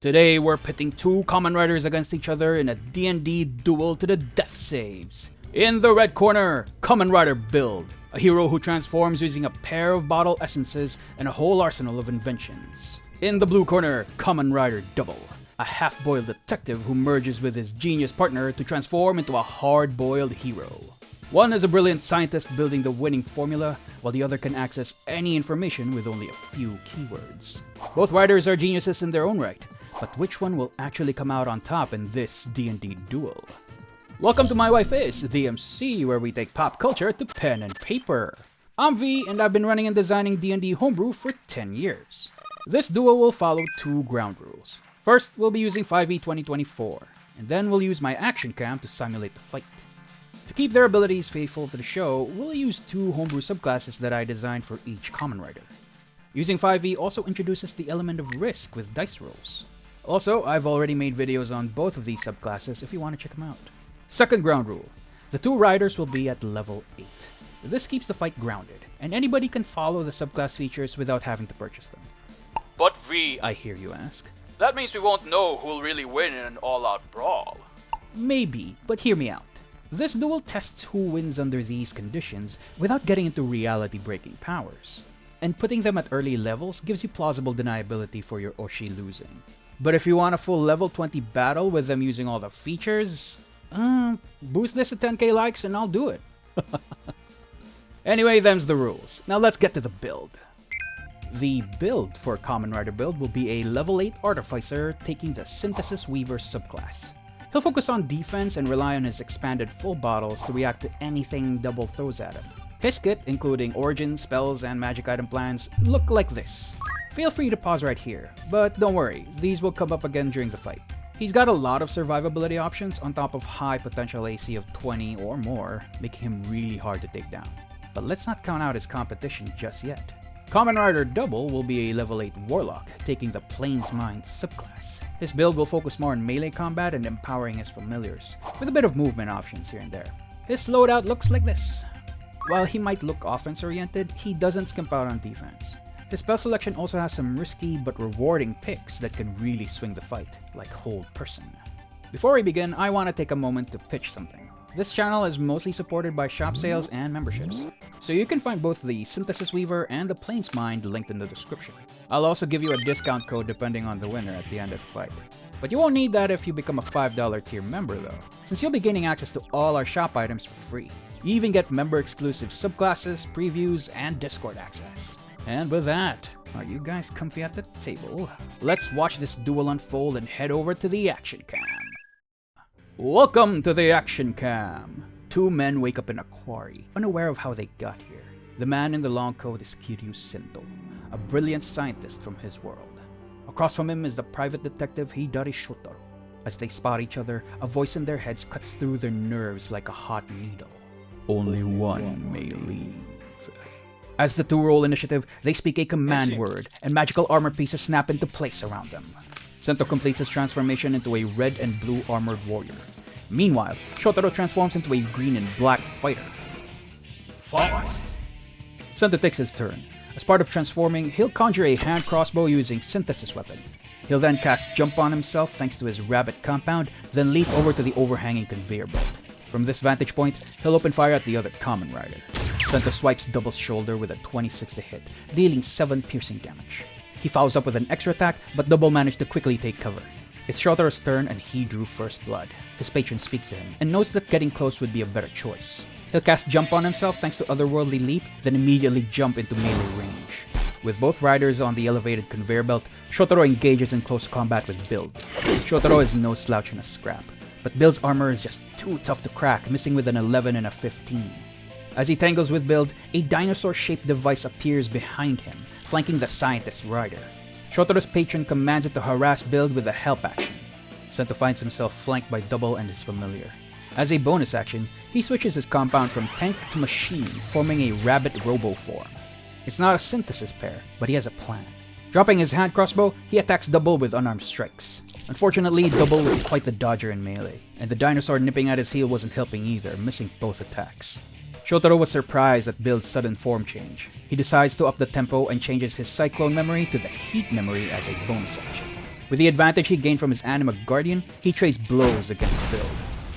Today we're pitting two Kamen Riders against each other in a D&D duel to the death saves. In the red corner, Kamen Rider Build, a hero who transforms using a pair of bottle essences and a whole arsenal of inventions. In the blue corner, Kamen Rider Double, a half-boiled detective who merges with his genius partner to transform into a hard-boiled hero. One is a brilliant scientist building the winning formula, while the other can access any information with only a few keywords. Both riders are geniuses in their own right, but which one will actually come out on top in this D&D duel? Welcome to My Wife Is, the MC, where we take pop culture to pen and paper. I'm V, and I've been running and designing D&D Homebrew for 10 years. This duel will follow two ground rules. First, we'll be using 5e 2024, and then we'll use my action cam to simulate the fight. To keep their abilities faithful to the show, we'll use two homebrew subclasses that I designed for each Kamen Rider. Using 5e also introduces the element of risk with dice rolls. Also, I've already made videos on both of these subclasses if you want to check them out. Second ground rule. The two riders will be at level 8. This keeps the fight grounded, and anybody can follow the subclass features without having to purchase them. But V, I hear you ask. That means we won't know who'll really win in an all-out brawl. Maybe, but hear me out. This duel tests who wins under these conditions without getting into reality-breaking powers. And putting them at early levels gives you plausible deniability for your Oshi losing. But if you want a full level 20 battle with them using all the features, boost this to 10k likes and I'll do it. Anyway, them's the rules. Now let's get to the build. The build for Kamen Rider Build will be a level 8 Artificer taking the Synthesis Weaver subclass. He'll focus on defense and rely on his expanded full bottles to react to anything Double throws at him. His kit, including origin, spells, and magic item plans, look like this. Feel free to pause right here, but don't worry, these will come up again during the fight. He's got a lot of survivability options on top of high potential AC of 20 or more, making him really hard to take down. But let's not count out his competition just yet. Kamen Rider Double will be a level 8 Warlock, taking the Plains Mind subclass. His build will focus more on melee combat and empowering his familiars, with a bit of movement options here and there. His loadout looks like this. While he might look offense-oriented, he doesn't skimp out on defense. His spell selection also has some risky but rewarding picks that can really swing the fight, like Hold Person. Before we begin, I want to take a moment to pitch something. This channel is mostly supported by shop sales and memberships, so you can find both the Synthesis Weaver and the Plains Mind linked in the description. I'll also give you a discount code depending on the winner at the end of the fight. But you won't need that if you become a $5 tier member though, since you'll be gaining access to all our shop items for free. You even get member-exclusive subclasses, previews, and Discord access. And with that, are you guys comfy at the table? Let's watch this duel unfold and head over to the action cam. Welcome to the action cam. Two men wake up in a quarry, unaware of how they got here. The man in the long coat is Kiryu Sento, a brilliant scientist from his world. Across from him is the private detective Hidari Shotaro. As they spot each other, a voice in their heads cuts through their nerves like a hot needle. Only one may leave. As the two roll initiative, they speak a command word, and magical armor pieces snap into place around them. Sento completes his transformation into a red and blue armored warrior. Meanwhile, Shotaro transforms into a green and black fighter. Fight! Sento takes his turn. As part of transforming, he'll conjure a hand crossbow using Synthesis Weapon. He'll then cast Jump on himself thanks to his rabbit compound, then leap over to the overhanging conveyor belt. From this vantage point, he'll open fire at the other Kamen Rider. Sento swipes Double's shoulder with a 26 to hit, dealing 7 piercing damage. He follows up with an extra attack, but Double managed to quickly take cover. It's Shotaro's turn and he drew first blood. His patron speaks to him and notes that getting close would be a better choice. He'll cast Jump on himself thanks to Otherworldly Leap, then immediately jump into melee range. With both riders on the elevated conveyor belt, Shotaro engages in close combat with Build. Shotaro is no slouch in a scrap, but Build's armor is just too tough to crack, missing with an 11 and a 15. As he tangles with Build, a dinosaur-shaped device appears behind him, flanking the scientist rider. Shotaro's patron commands it to harass Build with a help action. Sento finds himself flanked by Double and his familiar. As a bonus action, he switches his compound from tank to machine, forming a rabbit robo form. It's not a synthesis pair, but he has a plan. Dropping his hand crossbow, he attacks Double with unarmed strikes. Unfortunately, Double was quite the dodger in melee, and the dinosaur nipping at his heel wasn't helping either, missing both attacks. Shotaro was surprised at Build's sudden form change. He decides to up the tempo and changes his Cyclone memory to the Heat memory as a bonus action. With the advantage he gained from his Anima Guardian, he trades blows against Build.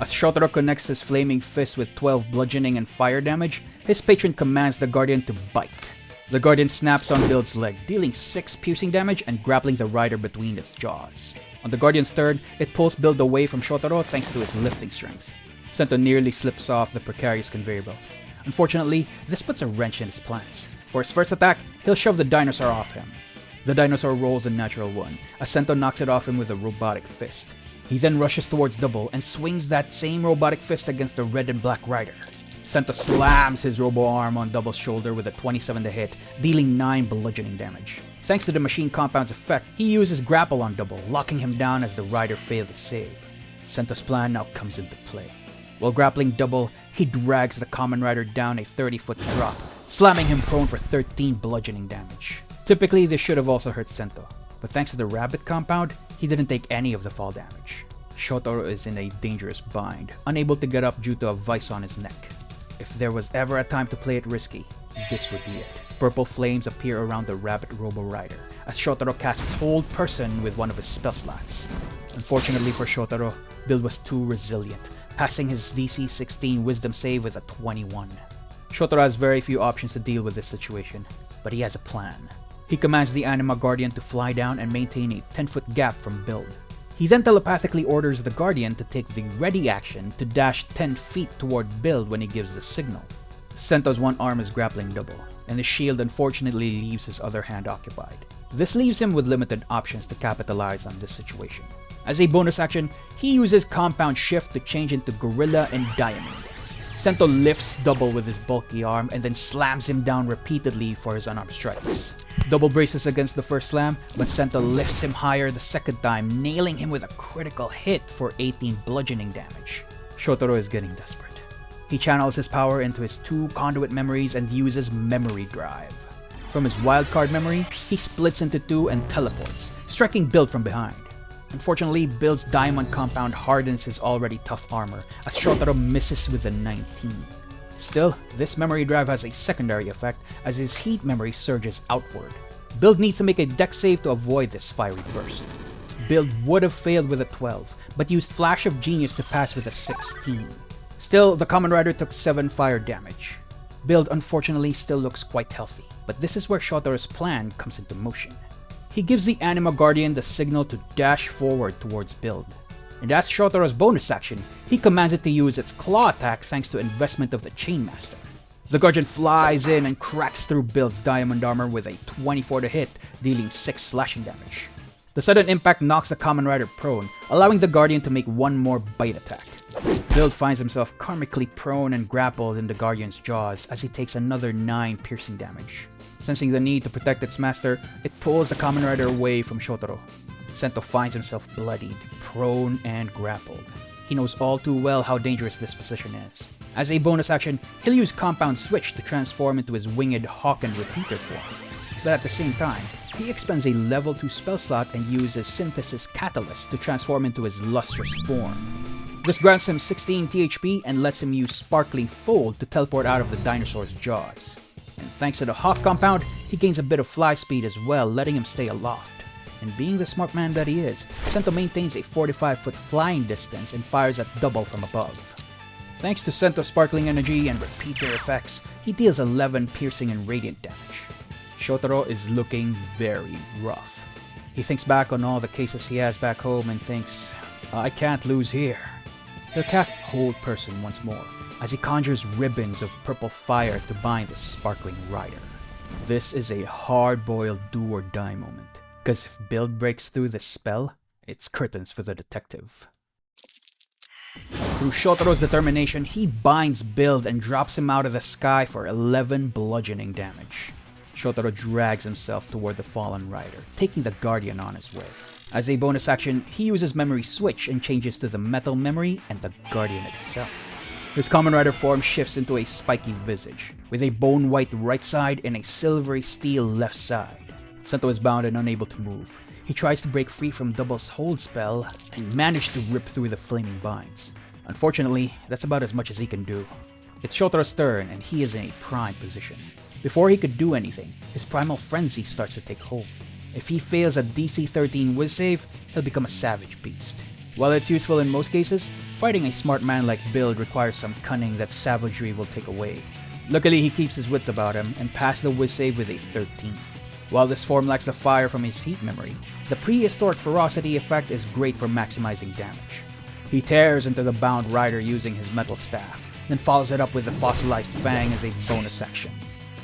As Shotaro connects his Flaming Fist with 12 bludgeoning and fire damage, his patron commands the Guardian to bite. The Guardian snaps on Build's leg, dealing 6 piercing damage and grappling the rider between its jaws. On the Guardian's turn, it pulls Build away from Shotaro thanks to its lifting strength. Sento nearly slips off the precarious conveyor belt. Unfortunately, this puts a wrench in his plans. For his first attack, he'll shove the dinosaur off him. The dinosaur rolls a natural 1, as Sento knocks it off him with a robotic fist. He then rushes towards Double and swings that same robotic fist against the red and black rider. Sento slams his robo arm on Double's shoulder with a 27 to hit, dealing 9 bludgeoning damage. Thanks to the machine compound's effect, he uses grapple on Double, locking him down as the rider fails to save. Sento's plan now comes into play. While grappling Double, he drags the Kamen Rider down a 30-foot drop, slamming him prone for 13 bludgeoning damage. Typically, this should have also hurt Sento, but thanks to the rabbit compound, he didn't take any of the fall damage. Shotaro is in a dangerous bind, unable to get up due to a vice on his neck. If there was ever a time to play it risky, this would be it. Purple flames appear around the rabbit Robo Rider, as Shotaro casts Hold Person with one of his spell slots. Unfortunately for Shotaro, Build was too resilient, passing his DC 16 Wisdom save with a 21. Shotaro has very few options to deal with this situation, but he has a plan. He commands the Anima Guardian to fly down and maintain a 10-foot gap from Build. He then telepathically orders the Guardian to take the ready action to dash 10 feet toward Build when he gives the signal. Sento's one arm is grappling Double, and the shield unfortunately leaves his other hand occupied. This leaves him with limited options to capitalize on this situation. As a bonus action, he uses Compound Shift to change into Gorilla and Diamond. Sento lifts Double with his bulky arm and then slams him down repeatedly for his unarmed strikes. Double braces against the first slam, but Sento lifts him higher the second time, nailing him with a critical hit for 18 bludgeoning damage. Shotaro is getting desperate. He channels his power into his 2 conduit memories and uses Memory Drive. From his wildcard memory, he splits into 2 and teleports, striking Build from behind. Unfortunately, Build's diamond compound hardens his already tough armor, as Shotaro misses with a 19. Still, this memory drive has a secondary effect as his heat memory surges outward. Build needs to make a dex save to avoid this fiery burst. Build would have failed with a 12, but used Flash of Genius to pass with a 16. Still, the Kamen Rider took 7 fire damage. Build unfortunately still looks quite healthy, but this is where Shotaro's plan comes into motion. He gives the Anima Guardian the signal to dash forward towards Build. And as Shotaro's bonus action, he commands it to use its claw attack thanks to investment of the Chainmaster. The Guardian flies in and cracks through Build's diamond armor with a 24 to hit, dealing 6 slashing damage. The sudden impact knocks the Kamen Rider prone, allowing the Guardian to make one more bite attack. Build finds himself karmically prone and grappled in the Guardian's jaws as he takes another 9 piercing damage. Sensing the need to protect its master, it pulls the Kamen Rider away from Shotaro. Sento finds himself bloodied, prone, and grappled. He knows all too well how dangerous this position is. As a bonus action, he'll use Compound Switch to transform into his winged Hawk and Repeater form. But at the same time, he expends a level 2 spell slot and uses Synthesis Catalyst to transform into his lustrous form. This grants him 16 THP and lets him use Sparkling Fold to teleport out of the dinosaur's jaws. And thanks to the Hawk compound, he gains a bit of fly speed as well, letting him stay aloft. And being the smart man that he is, Sento maintains a 45-foot flying distance and fires at Double from above. Thanks to Sento's sparkling energy and repeater effects, he deals 11 piercing and radiant damage. Shotaro is looking very rough. He thinks back on all the cases he has back home and thinks, I can't lose here. He'll cast Hold Person once more, as he conjures ribbons of purple fire to bind the sparkling rider. This is a hard-boiled do-or-die moment, because if Build breaks through this spell, it's curtains for the detective. Through Shotaro's determination, he binds Build and drops him out of the sky for 11 bludgeoning damage. Shotaro drags himself toward the fallen rider, taking the Guardian on his way. As a bonus action, he uses Memory Switch and changes to the Metal Memory and the Guardian itself. His Kamen Rider form shifts into a spiky visage, with a bone-white right side and a silvery steel left side. Sento is bound and unable to move. He tries to break free from Double's hold spell and manages to rip through the flaming binds. Unfortunately, that's about as much as he can do. It's Shotaro's turn and he is in a prime position. Before he could do anything, his primal frenzy starts to take hold. If he fails a DC 13 Wiz save, he'll become a savage beast. While it's useful in most cases, fighting a smart man like Build requires some cunning that savagery will take away. Luckily, he keeps his wits about him and passed the Wiz save with a 13. While this form lacks the fire from his heat memory, the prehistoric ferocity effect is great for maximizing damage. He tears into the bound rider using his metal staff, then follows it up with the fossilized fang as a bonus action.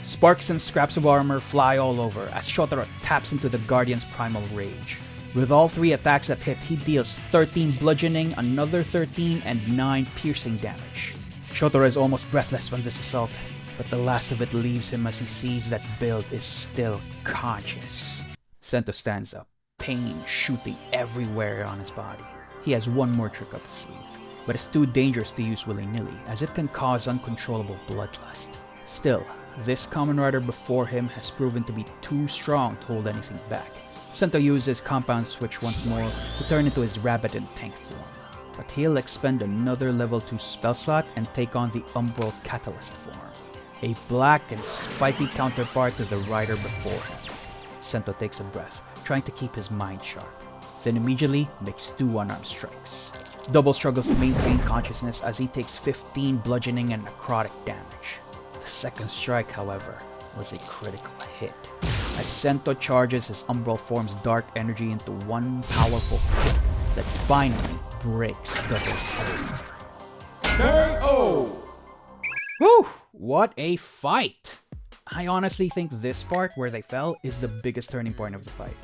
Sparks and scraps of armor fly all over as Shotaro taps into the Guardian's primal rage. With all 3 attacks that hit, he deals 13 bludgeoning, another 13, and 9 piercing damage. Shotaro is almost breathless from this assault, but the last of it leaves him as he sees that Build is still conscious. Sento stands up, pain shooting everywhere on his body. He has one more trick up his sleeve, but it's too dangerous to use willy-nilly as it can cause uncontrollable bloodlust. Still, this Kamen Rider before him has proven to be too strong to hold anything back. Sento uses Compound Switch once more to turn into his rabbit and tank form, but he'll expend another level 2 spell slot and take on the Umbral Catalyst form, a black and spiky counterpart to the rider before him. Sento takes a breath, trying to keep his mind sharp, then immediately makes 2 unarmed strikes. Double struggles to maintain consciousness as he takes 15 bludgeoning and necrotic damage. The second strike, however, was a critical hit, as Sento charges his Umbral form's dark energy into one powerful kick that finally breaks Double's hold. KO! Whew! What a fight! I honestly think this part, where they fell, is the biggest turning point of the fight.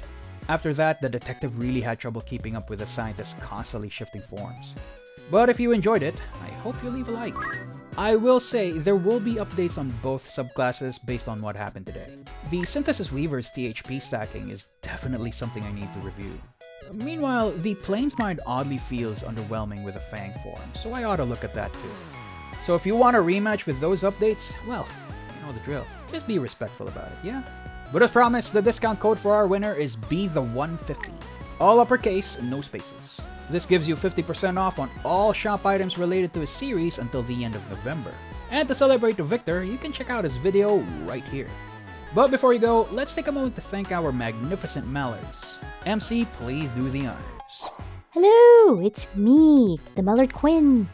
After that, the detective really had trouble keeping up with the scientist constantly shifting forms. But if you enjoyed it, I hope you leave a like. I will say, there will be updates on both subclasses based on what happened today. The Synthesis Weaver's THP stacking is definitely something I need to review. Meanwhile, the Plainsmind oddly feels underwhelming with a Fang form, so I ought to look at that too. So if you want a rematch with those updates, well, you know the drill. Just be respectful about it, yeah? But as promised, the discount code for our winner is BTHE150. All uppercase, no spaces. This gives you 50% off on all shop items related to his series until the end of November. And to celebrate the victor, you can check out his video right here. But before you go, let's take a moment to thank our magnificent Mallards. MC, please do the honors. Hello, it's me, the Mallard Queen.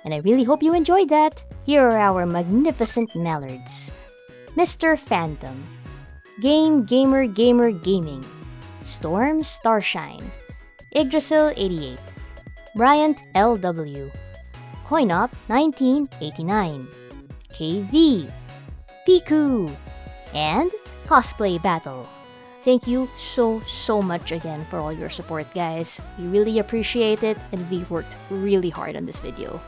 And I really hope you enjoyed that. Here are our magnificent Mallards. Mr. Phantom, Game Gamer Gamer Gaming, Storm Starshine, Yggdrasil 88, Bryant LW, Hoynop 1989, KV, Piku, and Cosplay Battle. Thank you so much again for all your support, guys. We really appreciate it, and we've worked really hard on this video.